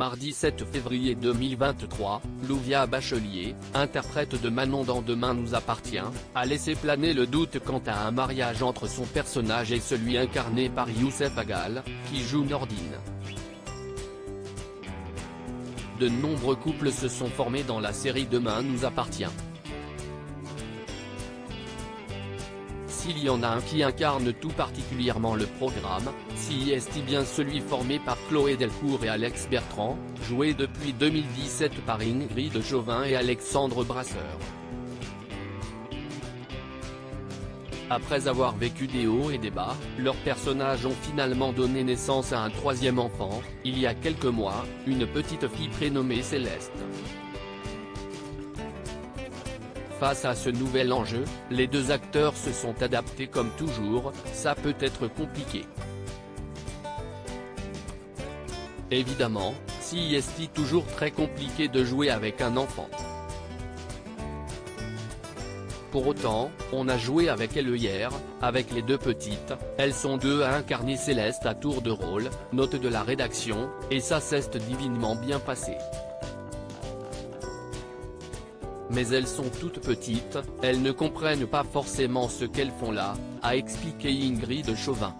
Mardi 7 février 2023, Louvia Bachelier, interprète de Manon dans Demain nous appartient, a laissé planer le doute quant à un mariage entre son personnage et celui incarné par Youssef Aggal, qui joue Nordine. De nombreux couples se sont formés dans la série Demain nous appartient. S'il y en a un qui incarne tout particulièrement le programme, si est bien celui formé par Chloé Delcourt et Alex Bertrand, joué depuis 2017 par Ingrid Chauvin et Alexandre Brasseur. Après avoir vécu des hauts et des bas, leurs personnages ont finalement donné naissance à un troisième enfant, il y a quelques mois, une petite fille prénommée Céleste. Face à ce nouvel enjeu, les deux acteurs se sont adaptés comme toujours, ça peut être compliqué. Évidemment, si est toujours très compliqué de jouer avec un enfant. Pour autant, on a joué avec elle hier, avec les deux petites, elles sont deux à incarner Céleste à tour de rôle, note de la rédaction, et ça s'est divinement bien passé. Mais elles sont toutes petites, elles ne comprennent pas forcément ce qu'elles font là, a expliqué Ingrid Chauvin.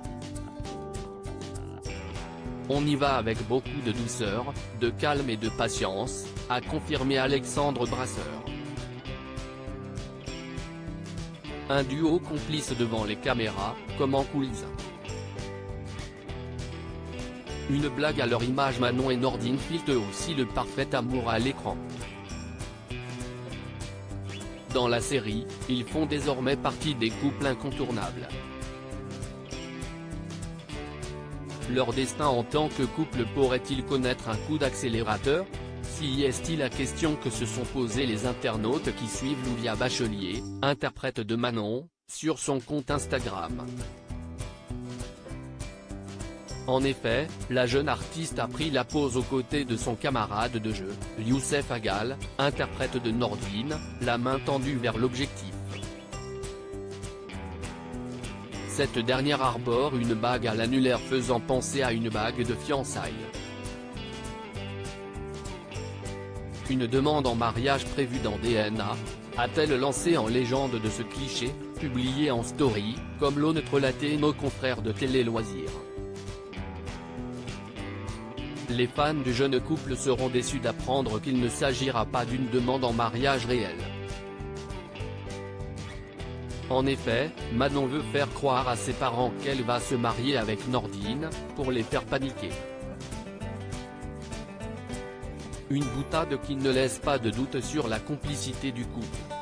On y va avec beaucoup de douceur, de calme et de patience, a confirmé Alexandre Brasseur. Un duo complice devant les caméras, comme en coulisses. Une blague à leur image, Manon et Nordine filent aussi le parfait amour à l'écran. Dans la série, ils font désormais partie des couples incontournables. Leur destin en tant que couple pourrait-il connaître un coup d'accélérateur? Si est-il la question que se sont posés les internautes qui suivent Louvia Bachelier, interprète de Manon, sur son compte Instagram. En effet, la jeune artiste a pris la pose aux côtés de son camarade de jeu, Youssef Aggal, interprète de Nordine, la main tendue vers l'objectif. Cette dernière arbore une bague à l'annulaire faisant penser à une bague de fiançailles. Une demande en mariage prévue dans DNA, a-t-elle lancé en légende de ce cliché, publié en story, comme l'ont relaté nos confrères de Télé Loisirs. Les fans du jeune couple seront déçus d'apprendre qu'il ne s'agira pas d'une demande en mariage réelle. En effet, Manon veut faire croire à ses parents qu'elle va se marier avec Nordine, pour les faire paniquer. Une boutade qui ne laisse pas de doute sur la complicité du couple.